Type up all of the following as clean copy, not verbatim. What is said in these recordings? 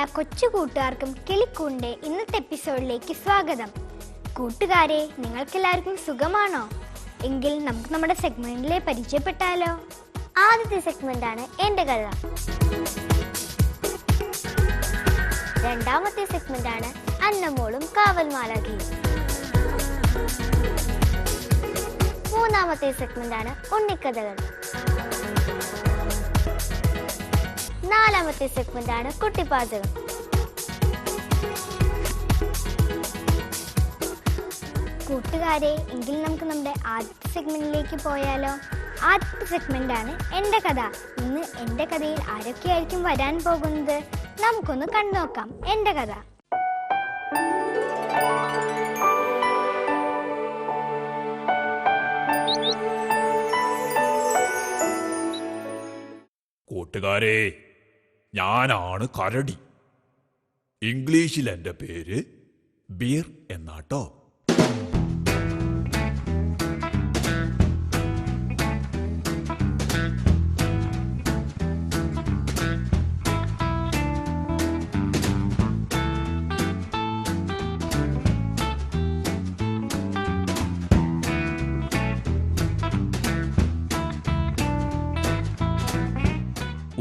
എല്ലാ കൊച്ചു കൂട്ടുകാർക്കും കിളിക്കൂടിന്റെ ഇന്നത്തെ എപ്പിസോഡിലേക്ക് സ്വാഗതം. കൂട്ടുകാരെ, നിങ്ങൾക്കെല്ലാവർക്കും സുഖമാണോ? എങ്കിൽ നമുക്ക് നമ്മുടെ സെഗ്മെന്റിലെ പരിചയപ്പെട്ടാലോ? ആദ്യത്തെ സെഗ്മെന്റ് ആണ് എന്റെ കഥ. രണ്ടാമത്തെ സെഗ്മെന്റ് ആണ് അന്നമോളും കാവൽമാലാഖിയും. മൂന്നാമത്തെ സെഗ്മെന്റ് ആണ് ഉണ്ണിക്കഥകൾ. നാലാമത്തെ സെഗ്മെന്റ് ആണ് കുട്ടിപ്പാചകം. കൂട്ടുകാരെ, എങ്കിൽ നമുക്ക് നമ്മുടെ ആദ്യത്തെ സെഗ്മെന്റിലേക്ക് പോയാലോ? ആദ്യത്തെ സെഗ്മെന്റ് ആണ് എന്റെ കഥ. ഇന്ന് എന്റെ കഥയിൽ ആരൊക്കെയായിരിക്കും വരാൻ പോകുന്നത്? നമുക്കൊന്ന് കണ്ടുനോക്കാം എന്റെ കഥ. കൂട്ടുകാരെ, ഞാനാണ് കരടി. ഇംഗ്ലീഷിൽ എൻ്റെ പേര് ബീർ എന്നാട്ടോ.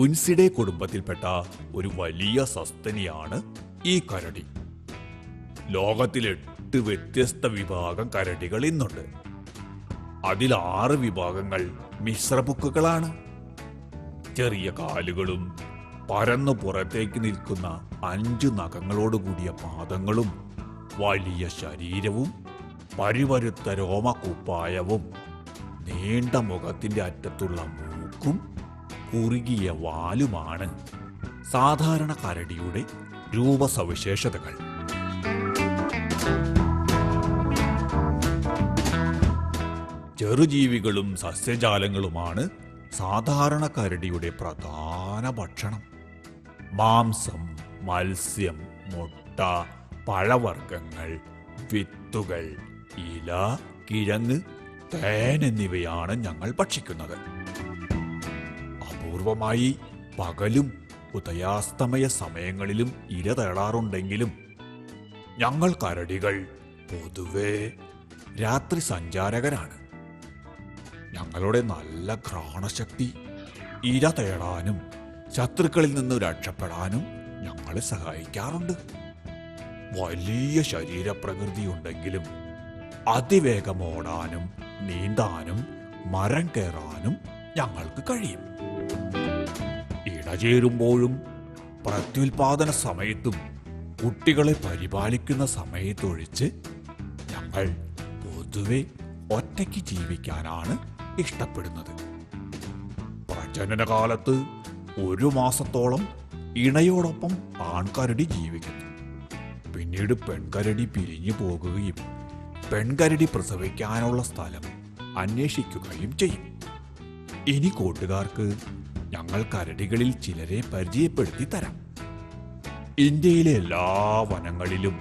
ഉൻസിഡെ കുടുംബത്തിൽപ്പെട്ട ഒരു വലിയ സസ്തനിയാണ് ഈ കരടി. ലോകത്തിൽ 8 വ്യത്യസ്ത വിഭാഗം കരടികൾ ഇന്നുണ്ട്. അതിൽ 6 വിഭാഗങ്ങൾ മിശ്രപുക്കുകളാണ്. ചെറിയ കാലുകളും പരന്നു പുറത്തേക്ക് നിൽക്കുന്ന 5 നഖങ്ങളോടുകൂടിയ പാദങ്ങളും വലിയ ശരീരവും പരുപരുത്ത രോമക്കുപ്പായവും നീണ്ട മുഖത്തിന്റെ അറ്റത്തുള്ള മൂക്കും കുറുകിയ വാലുമാണ് സാധാരണ കരടിയുടെ രൂപസവിശേഷതകൾ. ചെറുജീവികളും സസ്യജാലങ്ങളുമാണ് സാധാരണ കരടിയുടെ പ്രധാന ഭക്ഷണം. മാംസം, മത്സ്യം, മുട്ട, പഴവർഗ്ഗങ്ങൾ, വിത്തുകൾ, ഇല, കിഴങ്ങ്, തേൻ എന്നിവയാണ് ഞങ്ങൾ ഭക്ഷിക്കുന്നത്. അപൂർവമായി പകലും ഉദയാസ്തമയ സമയങ്ങളിലും ഇര തേടാറുണ്ടെങ്കിലും ഞങ്ങൾ കരടികൾ പൊതുവെ രാത്രി സഞ്ചാരകരാണ്. ഞങ്ങളുടെ നല്ല ഘ്രാണശക്തി ഇര തേടാനും ശത്രുക്കളിൽ നിന്ന് രക്ഷപ്പെടാനും ഞങ്ങളെ സഹായിക്കാറുണ്ട്. വലിയ ശരീരപ്രകൃതി ഉണ്ടെങ്കിലും അതിവേഗം ഓടാനും നീന്താനും മരം കയറാനും ഞങ്ങൾക്ക് കഴിയും. ഇണചേരുമ്പോഴും പ്രത്യുൽപാദന സമയത്തും കുട്ടികളെ പരിപാലിക്കുന്ന സമയത്തൊഴിച്ച് ഞങ്ങൾ പൊതുവെ ഒറ്റയ്ക്ക് ജീവിക്കാനാണ് ഇഷ്ടപ്പെടുന്നത്. പ്രജനനകാലത്ത് 1 മാസത്തോളം ഇണയോടൊപ്പം ആൺകരടി ജീവിക്കുന്നു. പിന്നീട് പെൺകരടി പിരിഞ്ഞു പോകുകയും പെൺകരടി പ്രസവിക്കാനുള്ള സ്ഥലം അന്വേഷിക്കുകയും ചെയ്യും. ഇനി കൂട്ടുകാർക്ക് ഞങ്ങൾ കരടികളിൽ ചിലരെ പരിചയപ്പെടുത്തി തരാം. ഇന്ത്യയിലെ എല്ലാ വനങ്ങളിലും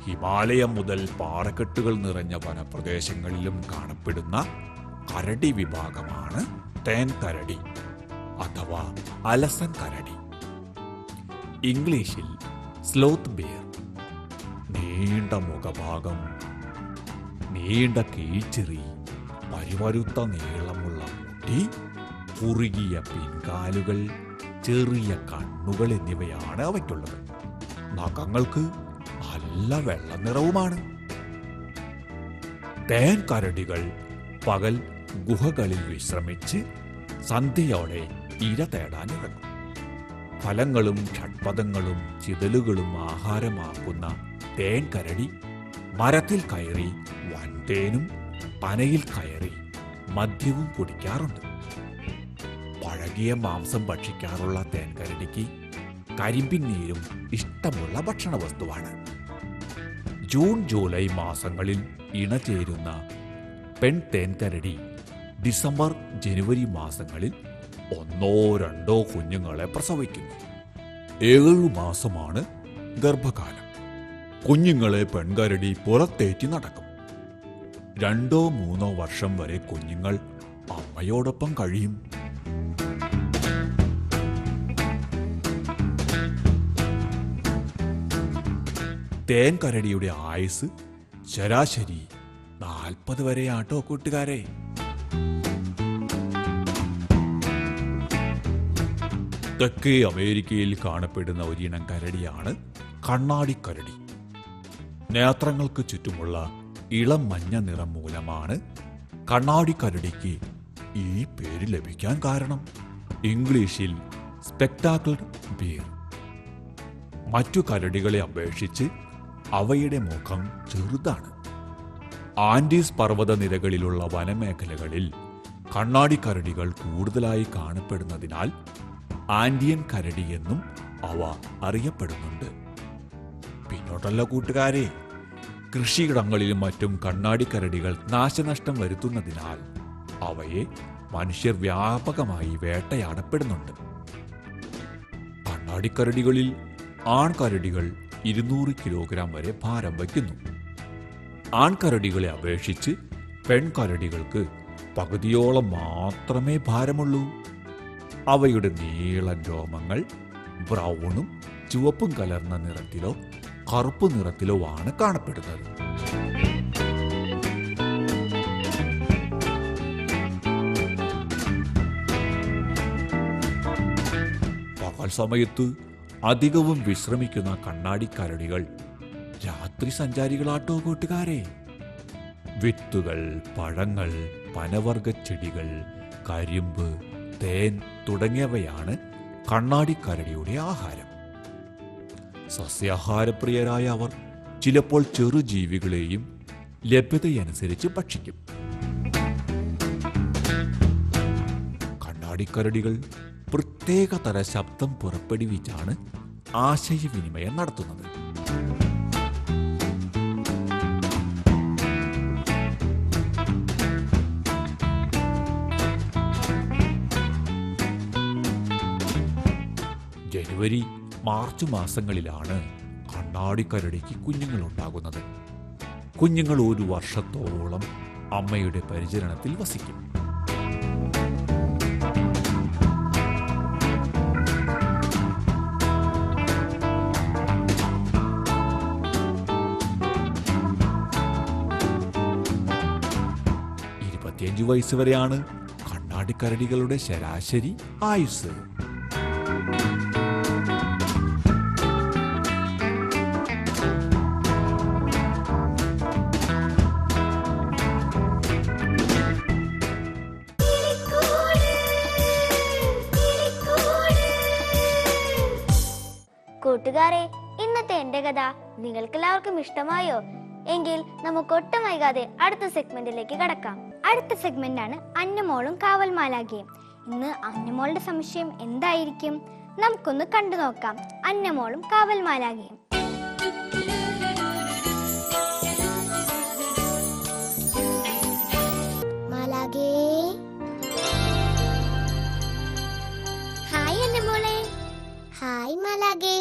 ഹിമാലയം മുതൽ പാറക്കെട്ടുകൾ നിറഞ്ഞ വനപ്രദേശങ്ങളിലും കാണപ്പെടുന്ന കരടി വിഭാഗമാണ് തേൻ കരടി അഥവാ അലസൻ കരടി. ഇംഗ്ലീഷിൽ സ്ലോത്ത് ബിയർ. നീണ്ട മുഖഭാഗം, നീണ്ട കീഴ്ചെറി, പരിവരുത്ത നീളമുള്ള മുടി, കുറുകിയ പിൻകാലുകൾ, ചെറിയ കണ്ണുകൾ എന്നിവയാണ് അവയ്ക്കുള്ളത്. നഖങ്ങൾക്ക് നല്ല വെള്ള നിറവുമാണ്. തേൻ കരടികൾ പകൽ ഗുഹകളിൽ വിശ്രമിച്ച് സന്ധ്യയോടെ ഇര തേടാനിറങ്ങും. ഫലങ്ങളും ഷഡ്പദങ്ങളും ചിതലുകളും ആഹാരമാക്കുന്ന തേൻ കരടി മരത്തിൽ കയറി വൻതേനും പനയിൽ കയറി മദ്യവും കുടിക്കാറുണ്ട്. പഴകിയ മാംസം ഭക്ഷിക്കാറുള്ള തേൻകരടിക്ക് കരിമ്പിൻ നീരും ഇഷ്ടമുള്ള ഭക്ഷണ വസ്തുവാണ്. ജൂൺ ജൂലൈ മാസങ്ങളിൽ ഇണചേരുന്ന പെൺ തേൻകരടി ഡിസംബർ ജനുവരി മാസങ്ങളിൽ 1-2 കുഞ്ഞുങ്ങളെ പ്രസവിക്കുന്നു. 7 മാസമാണ് ഗർഭകാലം. കുഞ്ഞുങ്ങളെ പെൺകരടി പുറത്തേറ്റി നടക്കും. 2-3 വർഷം വരെ കുഞ്ഞുങ്ങൾ അമ്മയോടൊപ്പം കഴിയും. തേൻ കരടിയുടെ ആയുസ് ശരാശരി 40 വരെയാട്ടോ കൂട്ടുകാരെ. തെക്കേ അമേരിക്കയിൽ കാണപ്പെടുന്ന ഒരിനം കരടിയാണ് കണ്ണാടിക്കരടി. നേത്രങ്ങൾക്ക് ചുറ്റുമുള്ള ഇളം മഞ്ഞ നിറം മൂലമാണ് കണ്ണാടിക്കരടിക്ക് ഈ പേര് ലഭിക്കാൻ കാരണം. ഇംഗ്ലീഷിൽ സ്പെക്ടാക്കിൾഡ് ബിയർ. മറ്റു കരടികളെ അപേക്ഷിച്ച് അവയുടെ മുഖം ചെറുതാണ്. ആൻഡീസ് പർവ്വതനിരകളിലുള്ള വനമേഖലകളിൽ കണ്ണാടിക്കരടികൾ കൂടുതലായി കാണപ്പെടുന്നതിനാൽ ആൻഡിയൻ കരടി എന്നും അവ അറിയപ്പെടുന്നുണ്ട്. പിന്നോട്ടല്ല കൂട്ടുകാരെ, കൃഷിയിടങ്ങളിലും മറ്റും കണ്ണാടിക്കരടികൾ നാശനഷ്ടം വരുത്തുന്നതിനാൽ അവയെ മനുഷ്യർ വ്യാപകമായി വേട്ടയാടപ്പെടുന്നുണ്ട്. കണ്ണാടിക്കരടികളിൽ ആൺകരടികൾ 200 കിലോഗ്രാം വരെ ഭാരം വയ്ക്കുന്നു. ആൺകരടികളെ അപേക്ഷിച്ച് പെൺകരടികൾക്ക് പകുതിയോളം മാത്രമേ ഭാരമുള്ളൂ. അവയുടെ നീളൻ രോമങ്ങൾ ബ്രൗണും ചുവപ്പും കലർന്ന നിറത്തിലോ കറുപ്പ് നിറത്തിലോ ആണ് കാണപ്പെടുന്നത്. പകൽ സമയത്ത് അധികവും വിശ്രമിക്കുന്ന കണ്ണാടിക്കരടികൾ രാത്രി സഞ്ചാരികളാട്ടോ കൂട്ടുകാരെ. വിത്തുകൾ, പഴങ്ങൾ, പനവർഗ ചെടികൾ, കരിമ്പ്, തേൻ തുടങ്ങിയവയാണ് കണ്ണാടിക്കരടിയുടെ ആഹാരം. സസ്യാഹാരപ്രിയരായ അവർ ചിലപ്പോൾ ചെറുജീവികളെയും ലഭ്യതയനുസരിച്ച് ഭക്ഷിക്കും. കണ്ണാടിക്കരടികൾ പ്രത്യേകതര ശബ്ദം പുറപ്പെടുവിച്ചാണ് ആശയവിനിമയം നടത്തുന്നത്. ജനുവരി, മാർച്ച് മാസങ്ങളിലാണ് കണ്ണാടിക്കരടിക്ക് കുഞ്ഞുങ്ങളുണ്ടാകുന്നത്. കുഞ്ഞുങ്ങൾ 1 വർഷത്തോളം അമ്മയുടെ പരിചരണത്തിൽ വസിക്കും. വയസ്സ് വരെയാണ് കണ്ണാടിക്കരടികളുടെ ശരാശരി ആയുസ്. കൂട്ടുകാരെ, ഇന്നത്തെ എന്റെ കഥ നിങ്ങൾക്കെല്ലാവർക്കും ഇഷ്ടമായോ? എങ്കിൽ നമുക്ക് ഒട്ടും വൈകാതെ അടുത്ത സെഗ്മെന്റിലേക്ക് കടക്കാം. അടുത്ത സെഗ്മെന്റ് ആണ് അന്നമോളും കാവൽ മാലാഖയും. ഇന്ന് അന്നമോളുടെ സംശയം എന്തായിരിക്കും? നമുക്കൊന്ന് കണ്ടു നോക്കാം. അന്നമോളും കാവൽ മാലാഖയും. മാലാഖേ. ഹായ് അന്നമോളെ. ഹായ് മാലാഖേ.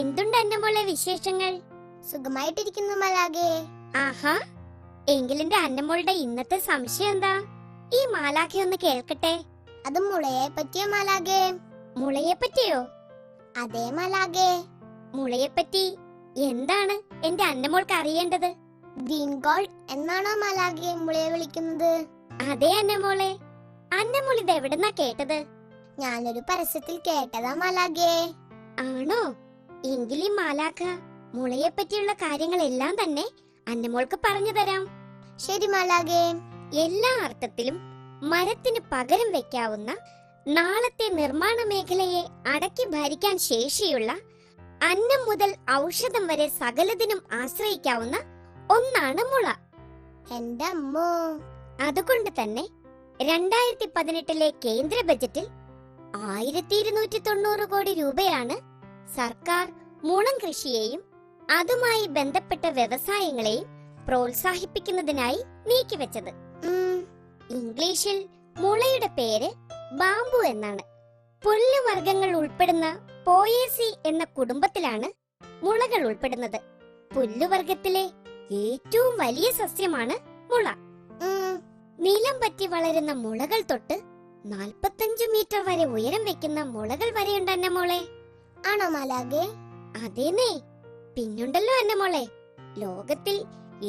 എന്തുണ്ട് അന്നമോളെ വിശേഷങ്ങൾ? സുഖമായിട്ടിരിക്കുന്നു മാലാഖേ. ആഹാ, എങ്കിലെന്റെ അന്നമോളുടെ ഇന്നത്തെ സംശയം എന്താ? ഈ മാലാഖ ഒന്ന് കേൾക്കട്ടെ. അത് മുളയെ പറ്റിയോ മാലാഖേ? മുളയെ പറ്റിയോ? അതെ മാലാഖേ. മുളയെ പറ്റി എന്താണ് എന്റെ അന്നമോൾക്ക് അറിയേണ്ടത്? ഗ്രീൻ ഗോൾഡ് എന്നാണോ മാലാഖേ മുളയെ വിളിക്കുന്നത്? അതെ അന്നമോളെ. അന്നമോൾ ഇത് എവിടെന്നാ കേട്ടത്? ഞാനൊരു പരസ്യത്തിൽ കേട്ടതാ മാലാഖേ. ആണോ? എങ്കിലും മാലാഖ മുളയെ പറ്റിയുള്ള കാര്യങ്ങളെല്ലാം തന്നെ അന്നമോൾക്ക് പറഞ്ഞു തരാം. ശരി മാലാഖേ. എല്ലാ അർത്ഥത്തിലും മരത്തിന് പകരം വെക്കാവുന്ന, നാളത്തെ നിർമ്മാണ മേഖലയെ അടക്കി ഭരിക്കാൻ ശേഷിയുള്ള, അന്നം മുതൽ ഔഷധം വരെ സകലതിനും ആശ്രയിക്കാവുന്ന ഒന്നാണ് മുള. എന്റെ അമ്മോ. അതുകൊണ്ട് തന്നെ 2018 കേന്ദ്ര ബജറ്റിൽ 1290 കോടി രൂപയാണ് സർക്കാർ മുളം കൃഷിയെയും അതുമായി ബന്ധപ്പെട്ട വ്യവസായങ്ങളെയും പ്രോത്സാഹിപ്പിക്കുന്നതിനായി നീക്കിവെച്ചത്. ഇംഗ്ലീഷിൽ മുളയുടെ പേര് ബാംബു എന്നാണ്. പുല്ലുവർഗ്ഗങ്ങൾ ഉൾപ്പെടുന്ന പോയേസി എന്ന കുടുംബത്തിലാണ് മുളകൾ ഉൾപ്പെടുന്നത്. പുല്ലുവർഗത്തിലെ ഏറ്റവും വലിയ സസ്യമാണ് മുള. നിലം പറ്റി വളരുന്ന മുളകൾ തൊട്ട് 45 മീറ്റർ വരെ ഉയരം വെക്കുന്ന മുളകൾ വരെയുണ്ട് അന്നമോളെ. ആണോ മാലാഖേ? അതേനേ. പിന്നുണ്ടല്ലോ എന്നെ മോളെ, ലോകത്തിൽ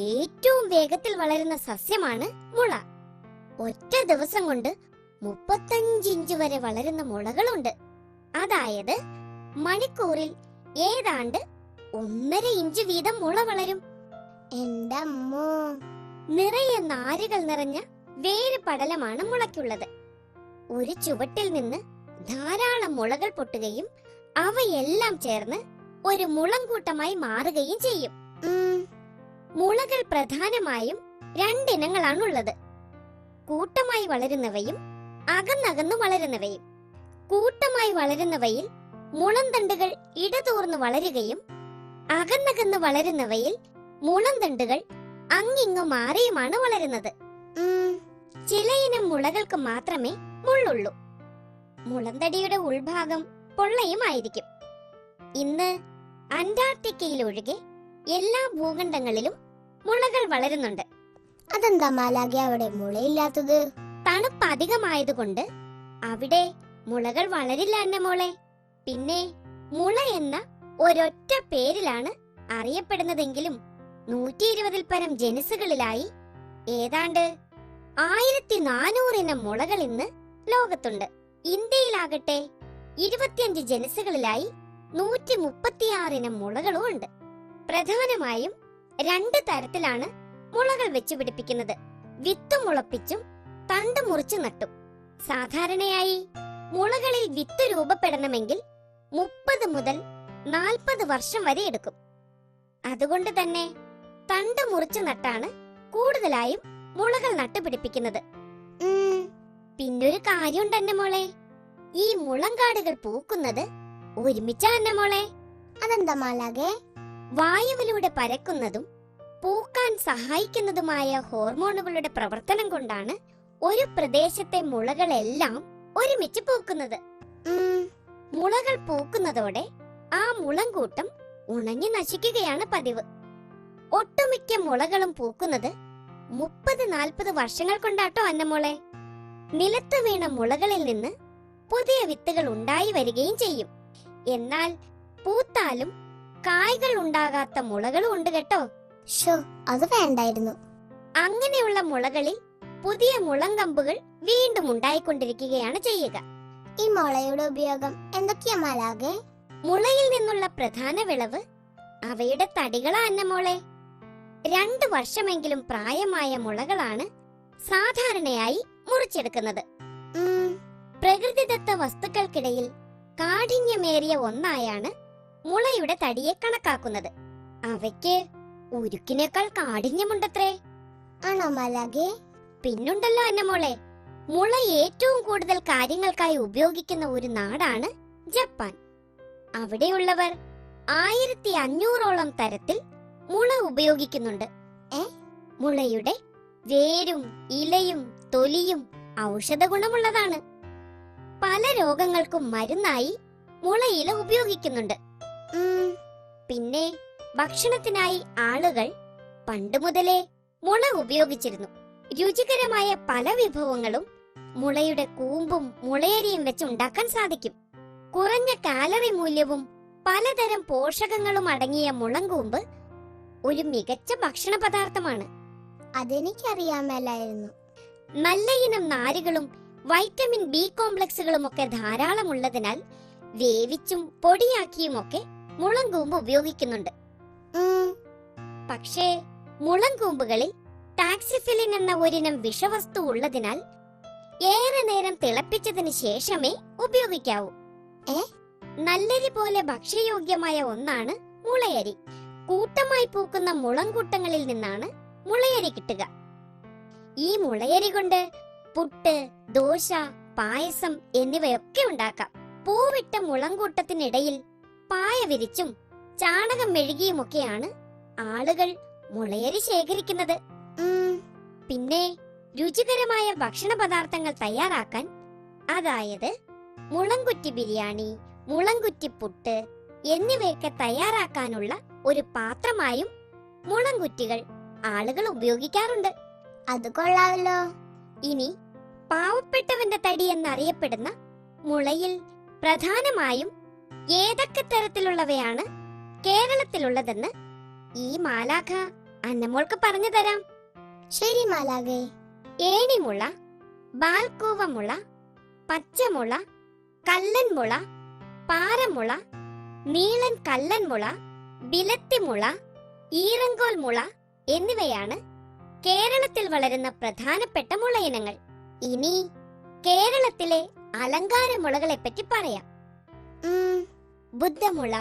ഏറ്റവും വേഗത്തിൽ വളരുന്ന സസ്യമാണ് മുള. ഒറ്റ ദിവസം കൊണ്ട് 35 ഇഞ്ച് വരെ വളരുന്ന മുളകളുണ്ട്. അതായത് മണിക്കൂറിൽ ഏതാണ്ട് 1.5 ഇഞ്ച് വീതം മുള വളരും. എന്റെ അമ്മോ! നിറയെ നാരുകൾ നിറഞ്ഞ വേര് പടലമാണ് മുളയ്ക്കുള്ളത്. ഒരു ചുവട്ടിൽ നിന്ന് ധാരാളം മുളകൾ പൊട്ടുകയും അവയെല്ലാം ചേർന്ന് ഒരു മുളങ്കൂട്ടമായി മാറുകയും ചെയ്യും. മുളകൾ പ്രധാനമായും 2 ഇനങ്ങളാണുള്ളത്. കൂട്ടമായി വളരുന്നവയും അകന്നകന്നു വളരുന്നവയും. കൂട്ടമായി വളരുന്നവയിൽ മുളന്തണ്ടുകൾ ഇടതൂർന്ന് വളരുകയും അകന്നകന്ന് വളരുന്നവയിൽ മുളന്തണ്ടുകൾ അങ്ങിങ്ങു മാറിയുമാണ് വളരുന്നത്. ചിലയിനം മുളകൾക്ക് മാത്രമേ മുള്ളുള്ളൂ. മുളന്തടിയുടെ ഉൾഭാഗം പൊള്ളയുമായിരിക്കും. ഇന്ന് അന്റാർട്ടിക്കയിലൊഴികെ എല്ലാ ഭൂഖണ്ഡങ്ങളിലും മുളകൾ വളരുന്നുണ്ട്. അതെന്താ മാലാഖ അവിടെ മുളയില്ലാത്തത്? തണുപ്പ് അധികമായതുകൊണ്ട് അവിടെ മുളകൾ വളരില്ല എന്നെ മോളെ. പിന്നെ മുള എന്ന ഒരൊറ്റ പേരിലാണ് അറിയപ്പെടുന്നതെങ്കിലും 120-ൽ പരം ജനുസുകളിലായി ഏതാണ്ട് 1400 ഇനം മുളകൾ ഇന്ന് ലോകത്തുണ്ട്. ഇന്ത്യയിലാകട്ടെ 25 ജനുസുകളിലായി 136 ഇനം മുളകളും ഉണ്ട്. പ്രധാനമായും 2 തരത്തിലാണ് മുളകൾ വെച്ചുപിടിപ്പിക്കുന്നത്: വിത്ത് മുളപ്പിച്ചും തണ്ട് മുറിച്ചു നട്ടും. സാധാരണയായി മുളകളിൽ വിത്ത് രൂപപ്പെടണമെങ്കിൽ 30 മുതൽ 40 വർഷം വരെ എടുക്കും. അതുകൊണ്ട് തന്നെ തണ്ട് മുറിച്ചു നട്ടാണ് കൂടുതലായും മുളകൾ നട്ടുപിടിപ്പിക്കുന്നത്. പിന്നൊരു കാര്യം തന്നെ മോളെ, ഈ മുളങ്കാടുകൾ പൂക്കുന്നത് ഒരുമിച്ചാണ് മോളെ. അതെന്താ മാലാഖേ? വായുവിലൂടെ പരക്കുന്നതും പൂക്കാൻ സഹായിക്കുന്നതുമായ ഹോർമോണുകളുടെ പ്രവർത്തനം കൊണ്ടാണ് ഒരു പ്രദേശത്തെ മുളകളെല്ലാം ഒരുമിച്ച് പൂക്കുന്നത്. മുളകൾ പൂക്കുന്നതോടെ ആ മുളങ്കൂട്ടം ഉണങ്ങി നശിക്കുകയാണ് പതിവ്. ഒട്ടുമിക്ക മുളകളും പൂക്കുന്നത് 30-40 വർഷങ്ങൾ കൊണ്ടാട്ടോ അന്നമോളെ. നിലത്ത് വീണ മുളകളിൽ നിന്ന് പുതിയ വിത്തുകൾ ഉണ്ടായി വരികയും ചെയ്യും. എന്നാൽ പൂത്താലും കായ്കൾ ഉണ്ടാകാത്ത മുളകളും ഉണ്ട് കേട്ടോ. അത് വേണ്ടായിരുന്നു. അങ്ങനെയുള്ള മുളകളിൽ പുതിയ മുളങ്കമ്പുകൾ വീണ്ടും ഉണ്ടായിക്കൊണ്ടിരിക്കുകയാണ് ചെയ്യുക. ഈ മുളയുടെ ഉപയോഗം എന്തൊക്കെയാ മാലാഖേ? മുളയിൽ നിന്നുള്ള പ്രധാന വിളവ് അവയുടെ തടികളാ അന്നമോളെ. 2 വർഷമെങ്കിലും പ്രായമായ മുളകളാണ് സാധാരണയായി മുറിച്ചെടുക്കുന്നത്. പ്രകൃതിദത്ത വസ്തുക്കൾക്കിടയിൽ കാഠിന്യമേറിയ ഒന്നായാണ് മുളയുടെ തടിയെ കണക്കാക്കുന്നത്. അവയ്ക്ക് ഉരുക്കിനേക്കാൾ കാഠിന്യമുണ്ടത്രേ. ആണോ മാലാഖേ? പിന്നുണ്ടല്ലോ അന്നമോളെ, മുള ഏറ്റവും കൂടുതൽ കാര്യങ്ങൾക്കായി ഉപയോഗിക്കുന്ന ഒരു നാടാണ് ജപ്പാൻ. അവിടെയുള്ളവർ 1500ഓളം തരത്തിൽ മുള ഉപയോഗിക്കുന്നുണ്ട്. മുളയുടെ വേരും ഇലയും തൊലിയും ഔഷധ ഗുണമുള്ളതാണ്. പല രോഗങ്ങൾക്കും മരുന്നായി മുളയില ഉപയോഗിക്കുന്നുണ്ട്. പിന്നെ ഭക്ഷണത്തിനായി ആളുകൾ പണ്ടുമുതലേ മുള ഉപയോഗിച്ചിരുന്നു. രുചികരമായ പല വിഭവങ്ങളും മുളയുടെ കൂമ്പും മുളയരിയും വെച്ച് ഉണ്ടാക്കാൻ സാധിക്കും. കുറഞ്ഞ കാലറി മൂല്യവും പലതരം പോഷകങ്ങളും അടങ്ങിയ മുളങ്കൂമ്പ് ഒരു മികച്ച ഭക്ഷണ പദാർത്ഥമാണ്. അതെനിക്കറിയാമല്ലായിരുന്നു. നല്ല ഇനം നാരുകളും വൈറ്റമിൻ ബി കോംപ്ലക്സുകളും ഒക്കെ ധാരാളം ഉള്ളതിനാൽ വേവിച്ചും പൊടിയാക്കിയുമൊക്കെ മുളങ്കൂമ്പ് ഉപയോഗിക്കുന്നുണ്ട്. പക്ഷേ മുളങ്കൂമ്പുകളിൽ ടാക്സിഫിലിൻ എന്ന ഒരിനം വിഷവസ്തു ഉള്ളതിനാൽ ഏറെ നേരം തിളപ്പിച്ചതിന് ശേഷമേ ഉപയോഗിക്കാവൂ. നല്ലരി പോലെ ഭക്ഷ്യയോഗ്യമായ ഒന്നാണ് മുളയരി. കൂട്ടമായി പൂക്കുന്ന മുളങ്കൂട്ടങ്ങളിൽ നിന്നാണ് മുളയരി കിട്ടുക. ഈ മുളയരി കൊണ്ട് പുട്ട്, ദോശ, പായസം എന്നിവയൊക്കെ ഉണ്ടാക്കാം. പൂവിട്ട മുളങ്കൂട്ടത്തിനിടയിൽ പായ വിരിച്ചും ചാണകം മെഴുകിയുമൊക്കെയാണ് ആളുകൾ മുളയരി ശേഖരിക്കുന്നത്. പിന്നെ രുചികരമായ ഭക്ഷണ പദാർത്ഥങ്ങൾ തയ്യാറാക്കാൻ, അതായത് മുളങ്കുറ്റി ബിരിയാണി, മുളങ്കുറ്റി പുട്ട് എന്നിവയൊക്കെ തയ്യാറാക്കാനുള്ള ഒരു പാത്രമായും മുളങ്കുറ്റികൾ ആളുകൾ ഉപയോഗിക്കാറുണ്ട്. അത് കൊള്ളാമല്ലോ. ഇനി പാവപ്പെട്ടവന്റെ തടി എന്നറിയപ്പെടുന്ന മുളയിൽ പ്രധാനമായും ഏതൊക്കെ തരത്തിലുള്ളവയാണ് കേരളത്തിലുള്ളതെന്ന് ഈ മാലാഖ അന്നമോൾക്ക് പറഞ്ഞു തരാം. ശരി മാലാഖേ. ഏണിമുള, ബാൽക്കൂവമുള, പച്ചമുള, കല്ലൻമുള, പാറമുള, നീളൻ കല്ലൻമുള, ബിലത്തിമുള, ഈറങ്കോൽ മുള എന്നിവയാണ് കേരളത്തിൽ വളരുന്ന പ്രധാനപ്പെട്ട മുളയിനങ്ങൾ. ഇനി കേരളത്തിലെ അലങ്കാര മുളകളെ പറ്റി പറയാം. ബുദ്ധമുള,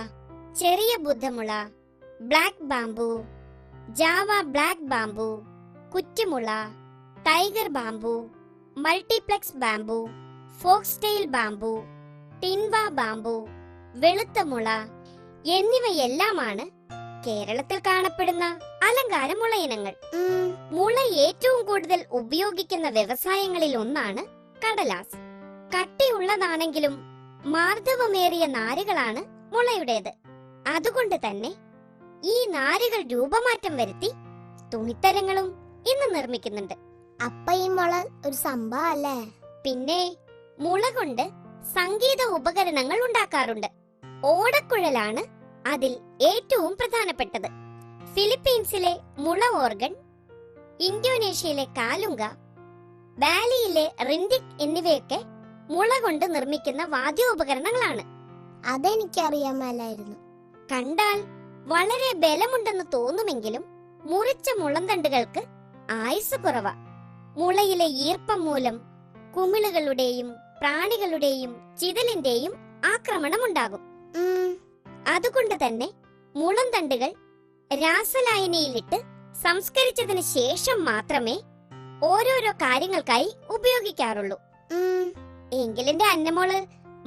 ചെറിയ ബുദ്ധമുള, black bamboo, Java black bamboo, കുറ്റിമുള, tiger bamboo, multiplex bamboo, foxtail bamboo, ടിൻവ ബാംബു, വെളുത്ത മുള എന്നിവയെല്ലാമാണ് കേരളത്തിൽ കാണപ്പെടുന്ന അലങ്കാര മുളയിനങ്ങൾ. മുള ഏറ്റവും കൂടുതൽ ഉപയോഗിക്കുന്ന വ്യവസായങ്ങളിൽ ഒന്നാണ് കടലാസ്. കട്ടിയുള്ളതാണെങ്കിലും മാർദ്ദവമേറിയ നാരുകളാണ് മുളയുടേത്. അതുകൊണ്ട് തന്നെ ഈ നാരുകൾ രൂപമാറ്റം വരുത്തി തുണിത്തരങ്ങളും ഇന്ന് നിർമ്മിക്കുന്നുണ്ട്. അപ്പ ഈ മുള ഒരു സംഭവം അല്ലേ? പിന്നെ മുള കൊണ്ട് സംഗീത ഉപകരണങ്ങൾ ഉണ്ടാക്കാറുണ്ട്. ഓടക്കുഴലാണ് അതിൽ ഏറ്റവും പ്രധാനപ്പെട്ടത്. ഫിലിപ്പീൻസിലെ മുള ഓർഗൻ, ഇന്തോനേഷ്യയിലെ കാലുങ്ക, ബാലിയിലെ റിൻഡിക് എന്നിവയൊക്കെ മുള കൊണ്ട് നിർമ്മിക്കുന്ന വാദ്യോപകരണങ്ങളാണ്. അതെനിക്കറിയാമല്ലായിരുന്നു. കണ്ടാൽ വളരെ ബലമുണ്ടെന്ന് തോന്നുമെങ്കിലും മുറിച്ച മുളന്തണ്ടുകൾക്ക് ആയുസ് കുറവാ. മുളയിലെ ഈർപ്പം മൂലം കുമിളുകളുടെയും പ്രാണികളുടെയും ചിതലിന്റെയും ആക്രമണമുണ്ടാകും. അതുകൊണ്ട് തന്നെ മുളന്തണ്ടുകൾ രാസലായനിയിലിട്ട് സംസ്കരിച്ചതിന് ശേഷം മാത്രമേ ഓരോരോ കാര്യങ്ങൾക്കായി ഉപയോഗിക്കാറുള്ളൂ. എങ്കിലെന്റെ അന്നമോള്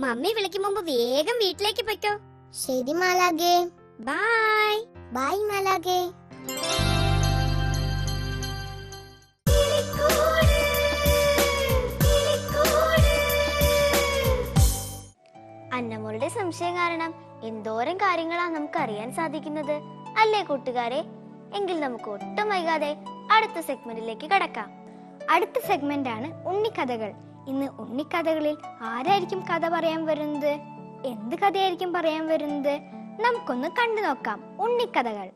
മമ്മി വിളിക്കും മുമ്പ് വേഗം വീട്ടിലേക്ക് പൊയ്ക്കോ. ശരി മാലാഖേ. ബൈ. ബൈ മാലാഖേ. അന്നമോളുടെ സംശയം കാരണം എന്തോരം കാര്യങ്ങളാണ് നമുക്ക് അറിയാൻ സാധിക്കുന്നത് അല്ലേ കൂട്ടുകാരെ? എങ്കിൽ നമുക്ക് ഒട്ടും വൈകാതെ അടുത്ത സെഗ്മെന്റിലേക്ക് കടക്കാം. അടുത്ത സെഗ്മെന്റ് ആണ് ഉണ്ണിക്കഥകൾ. ഇന്ന് ഉണ്ണിക്കഥകളിൽ ആരായിരിക്കും കഥ പറയാൻ വരുന്നത്? എന്ത് കഥയായിരിക്കും പറയാൻ വരുന്നത്? നമുക്കൊന്ന് കണ്ടു നോക്കാം ഉണ്ണിക്കഥകൾ.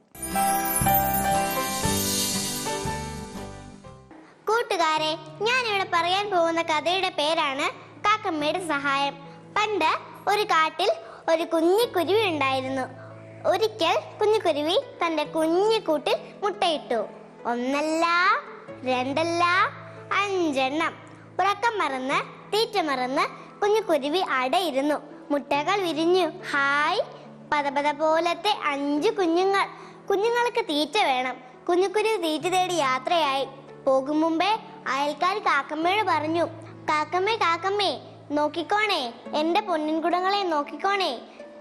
കൂട്ടുകാരെ, ഞാൻ ഇവിടെ പറയാൻ പോകുന്ന കഥയുടെ പേരാണ് കാക്കമ്മയുടെ സഹായം. പണ്ട് ഒരു കാട്ടിൽ ഒരു കുഞ്ഞിക്കുരുവി ഉണ്ടായിരുന്നു. ഒരിക്കൽ കുഞ്ഞിക്കുരുവി തന്റെ കുഞ്ഞിക്കൂട്ടിൽ മുട്ടയിട്ടു. ഒന്നല്ല, രണ്ടല്ല, 5 എണ്ണം. ഉറക്കം മറന്ന് തീറ്റ മറന്ന് കുഞ്ഞിക്കുരുവി അടയിരുന്നു. മുട്ടകൾ വിരിഞ്ഞു. ഹായ്, പതപത പോലത്തെ 5 കുഞ്ഞുങ്ങൾ. കുഞ്ഞുങ്ങൾക്ക് തീറ്റ വേണം. കുഞ്ഞിക്കുരുവി തീറ്റ തേടി യാത്രയായി. പോകും മുമ്പേ അയൽക്കാർ കാക്കമ്മയോട് പറഞ്ഞു, കാക്കമ്മേ കാക്കമ്മേ നോക്കിക്കോണേ, എന്റെ പൊന്നിൻകുടങ്ങളെ നോക്കിക്കോണേ.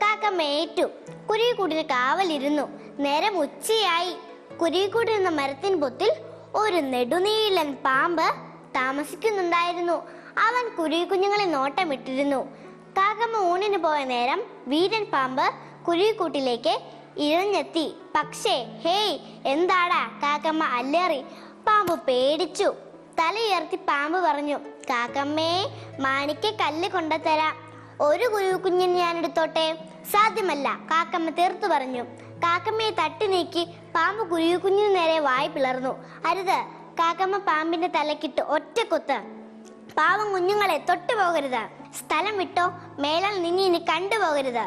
കാക്കമ്മ ഏറ്റു. കുരുവിക്കൂടിന് കാവലിരുന്നു. നേരം ഉച്ചയായി. കുരുവിക്കൂടിരുന്ന മരത്തിൻ പൊത്തിൽ ഒരു നെടുനീളൻ പാമ്പ് താമസിക്കുന്നുണ്ടായിരുന്നു. അവൻ കുരുവിക്കുഞ്ഞുങ്ങളെ നോട്ടമിട്ടിരുന്നു. കാക്കമ്മ ഊണിന് പോയ നേരം വീരൻ പാമ്പ് കുരുവിക്കൂട്ടിലേക്ക് ഇഴഞ്ഞെത്തി. പക്ഷേ ഹേയ്, എന്താടാ? കാക്കമ്മ അല്ലേറി. പാമ്പ് പേടിച്ചു. തലയുയർത്തി പാമ്പ് പറഞ്ഞു, കാക്കമ്മേ, മാണിക്ക് കല്ല് കൊണ്ടുതരാം. ഒരു കുരുവിക്കുഞ്ഞിന് ഞാൻ എടുത്തോട്ടെ? സാധ്യമല്ല, കാക്കമ്മ തീർത്തു പറഞ്ഞു. കാക്കമ്മയെ തട്ടി നീക്കി പാമ്പ് കുരുവിക്കുഞ്ഞിന് നേരെ വായി പിളർന്നു. അരുത്! കാക്കമ്മ പാമ്പിന്റെ തലക്കിട്ട് ഒറ്റക്കൊത്ത്. പാവം കുഞ്ഞുങ്ങളെ തൊട്ടു പോകരുത്. സ്ഥലം വിട്ടോ, മേലാൽ നിന്നെ കണ്ടുപോകരുത്.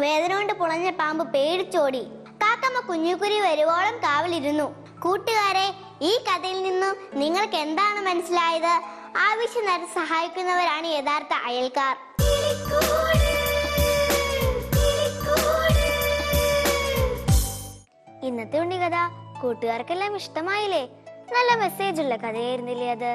വേദന കൊണ്ട് പുളഞ്ഞ പാമ്പ് പേടിച്ചോടി. കാക്കമ്മ കുഞ്ഞുകുരുവി വരുവോളം കാവലിരുന്നു. കൂട്ടുകാരെ, ഈ കഥയിൽ നിന്നും നിങ്ങൾക്ക് എന്താണ് മനസ്സിലായത്? ആവശ്യം നേരം സഹായിക്കുന്നവരാണ് യഥാർത്ഥ അയൽക്കാർ. ഇന്നത്തെ ഉണ്ണിക്കഥ കൂട്ടുകാർക്കെല്ലാം ഇഷ്ടമായില്ലേ? നല്ല മെസ്സേജ് ഉള്ള കഥയായിരുന്നില്ലേ അത്?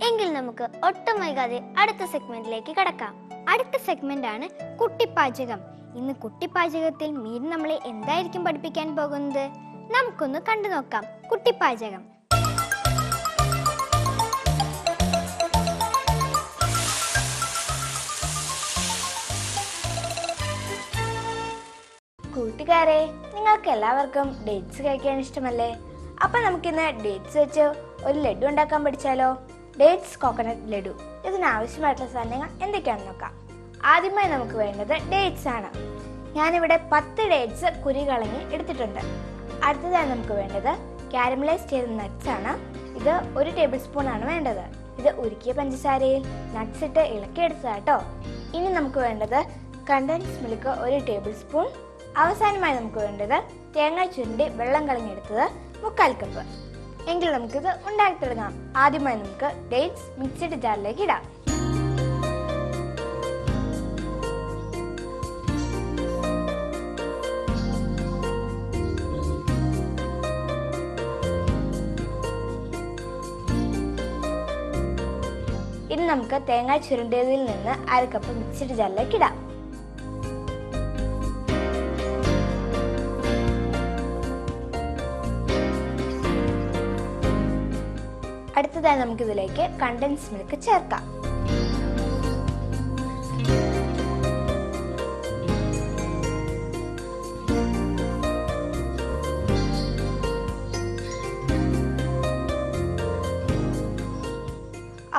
എങ്കിൽ നമുക്ക് ഒട്ടും വൈകാതെ അടുത്ത സെഗ്മെന്റിലേക്ക് കടക്കാം. അടുത്ത സെഗ്മെന്റ് ആണ് കുട്ടിപ്പാചകം. ഇന്ന് കുട്ടിപ്പാചകത്തിൽ മീൻ നമ്മളെ എന്തായിരിക്കും പഠിപ്പിക്കാൻ പോകുന്നത്? നമുക്കൊന്ന് കണ്ടു നോക്കാം കുട്ടിപ്പാചകം. കൂട്ടുകാരെ, നിങ്ങൾക്ക് എല്ലാവർക്കും ഡേറ്റ്സ് കഴിക്കാൻ ഇഷ്ടമല്ലേ? അപ്പൊ നമുക്കിന്ന് ഡേറ്റ്സ് വെച്ച് ഒരു ലഡു ഉണ്ടാക്കാൻ പഠിച്ചാലോ? Dates coconut laddu. ഇതിനാവശ്യമായിട്ടുള്ള സാധനങ്ങൾ എന്തൊക്കെയാണെന്ന് നോക്കാം. ആദ്യമായി നമുക്ക് വേണ്ടത് ഡേറ്റ്സ് ആണ്. ഞാനിവിടെ 10 ഡേറ്റ്സ് കുരു കളഞ്ഞ് എടുത്തിട്ടുണ്ട്. അടുത്തതായി നമുക്ക് വേണ്ടത് കാരമലൈസ് ചെയ്ത നട്ട്സ് ആണ്. ഇത് 1 ടേബിൾ സ്പൂൺ ആണ് വേണ്ടത്. ഇത് ഉരുക്കിയ പഞ്ചസാരയിൽ നട്ട്സ് ഇട്ട് ഇളക്കിയെടുത്തതാട്ടോ. ഇനി നമുക്ക് വേണ്ടത് കണ്ടൻസ് മിൽക്ക് 1 ടേബിൾ സ്പൂൺ. അവസാനമായി നമുക്ക് വേണ്ടത് തേങ്ങ ചുരുണ്ടി വെള്ളം കളഞ്ഞെടുത്തത് 1/4 കപ്പ്. എങ്കിൽ നമുക്കിത് ഉണ്ടാക്കി തുടങ്ങാം. ആദ്യമായി നമുക്ക് ഡേറ്റ്സ് മിക്സിഡ് ജാറിലേക്ക് ഇടാം. ഇനി നമുക്ക് തേങ്ങ ചുരുണ്ടിയതിൽ നിന്ന് 1/2 കപ്പ് മിക്സിഡ് ജാറിലേക്ക് ഇടാം. അടുത്തതായി നമുക്കിതിലേക്ക് കണ്ടൻസ് മിൽക്ക് ചേർക്കാം.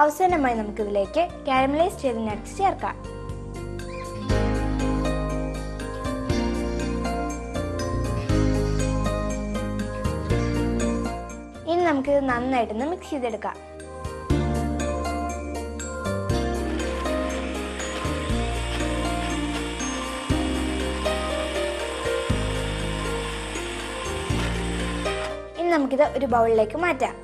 അവസാനമായി നമുക്കിതിലേക്ക് കാരമലൈസ് ചെയ്ത നട്ട്സ് ചേർക്കാം. ഇനി നമുക്കിത് നന്നായിട്ടൊന്ന് മിക്സ് ചെയ്തെടുക്കാം. ഇനി നമുക്കിത് ഒരു ബൗളിലേക്ക് മാറ്റാം.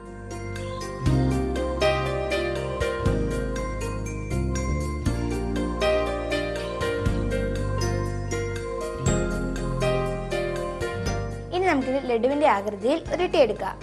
ഇനി നമുക്കിത് ലഡുവിന്റെ ആകൃതിയിൽ ഉരുട്ടിയെടുക്കാം.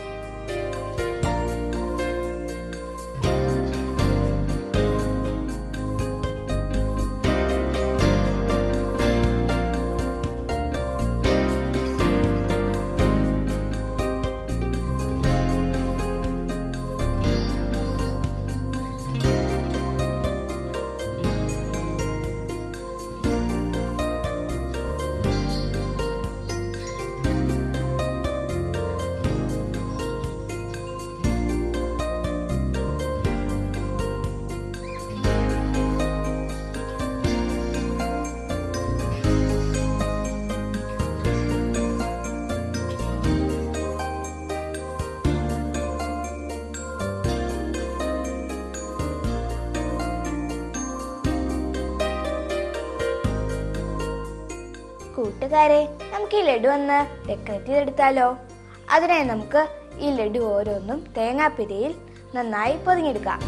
കൂട്ടുകാരെ, നമുക്ക് ഈ ലഡു ഒന്ന് ഡെക്കറേറ്റ് ചെയ്തെടുത്താലോ? അതിനായി നമുക്ക് ഈ ലഡു ഓരോന്നും തേങ്ങാപ്പിരിയിൽ നന്നായി പൊതിഞ്ഞെടുക്കാം.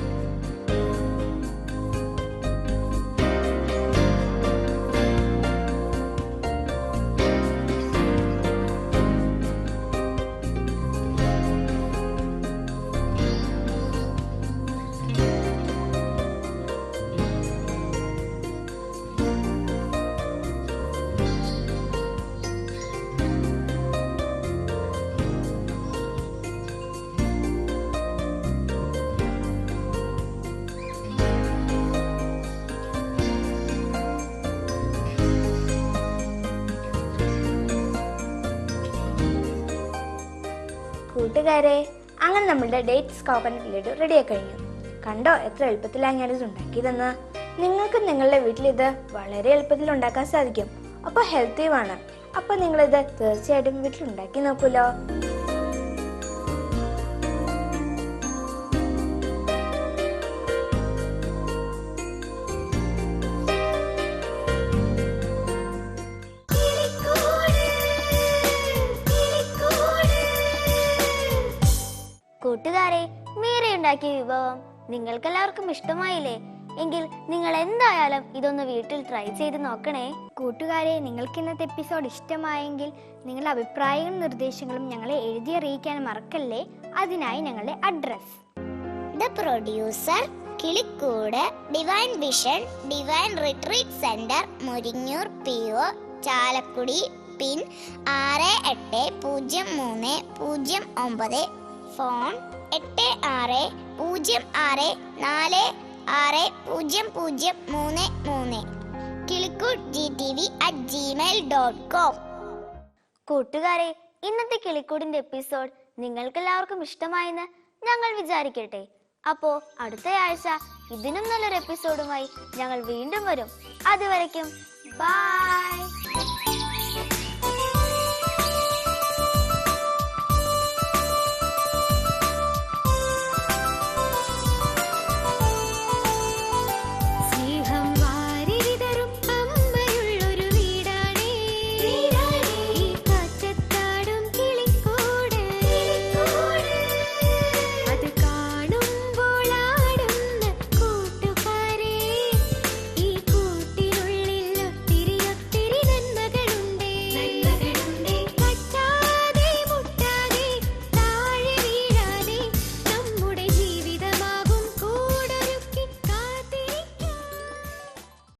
കൂട്ടുകാരെ, അങ്ങനെ നമ്മളുടെ ഡേറ്റ്സ് കോക്കനട്ട് ലഡു റെഡിയായി കഴിഞ്ഞു. കണ്ടോ എത്ര എളുപ്പത്തിലാണ് ഞാനിത് ഉണ്ടാക്കിയതെന്ന്. നിങ്ങൾക്ക് നിങ്ങളുടെ വീട്ടിൽ ഇത് വളരെ എളുപ്പത്തിൽ ഉണ്ടാക്കാൻ സാധിക്കും. അപ്പോൾ ഹെൽത്തിയുമാണ്. അപ്പോൾ നിങ്ങളിത് തീർച്ചയായിട്ടും വീട്ടിൽ ഉണ്ടാക്കി നോക്കൂലോ. കൂട്ടുകാരെ, മീര ഉണ്ടാക്കിയ വിഭവം നിങ്ങൾക്കെല്ലാവർക്കും ഇഷ്ടമായില്ലേ? എങ്കിൽ നിങ്ങൾ എന്തായാലും ഇതൊന്ന് വീട്ടിൽ ട്രൈ ചെയ്ത് നോക്കണേ. കൂട്ടുകാരെ, നിങ്ങൾക്ക് ഇന്നത്തെ എപ്പിസോഡ് ഇഷ്ടമായെങ്കിൽ നിങ്ങളുടെ അഭിപ്രായങ്ങളും നിർദ്ദേശങ്ങളും ഞങ്ങളെ എഴുതി അറിയിക്കാൻ മറക്കല്ലേ. അതിനായി ഞങ്ങളുടെ address: the producer, Kilikkoodu, divine vision, divine retreat centre, Muringoor PO, Chalakudy, pin 680309, phone 8606460033, kilikkud@gmail.com. കൂട്ടുകാരെ, ഇന്നത്തെ കിളിക്കൂടിന്റെ എപ്പിസോഡ് നിങ്ങൾക്കെല്ലാവർക്കും ഇഷ്ടമായെന്ന് ഞങ്ങൾ വിചാരിക്കട്ടെ. അപ്പോ അടുത്ത ആഴ്ച ഇതിനും നല്ലൊരു എപ്പിസോഡുമായി ഞങ്ങൾ വീണ്ടും വരും. അതുവരയ്ക്കും ബൈ.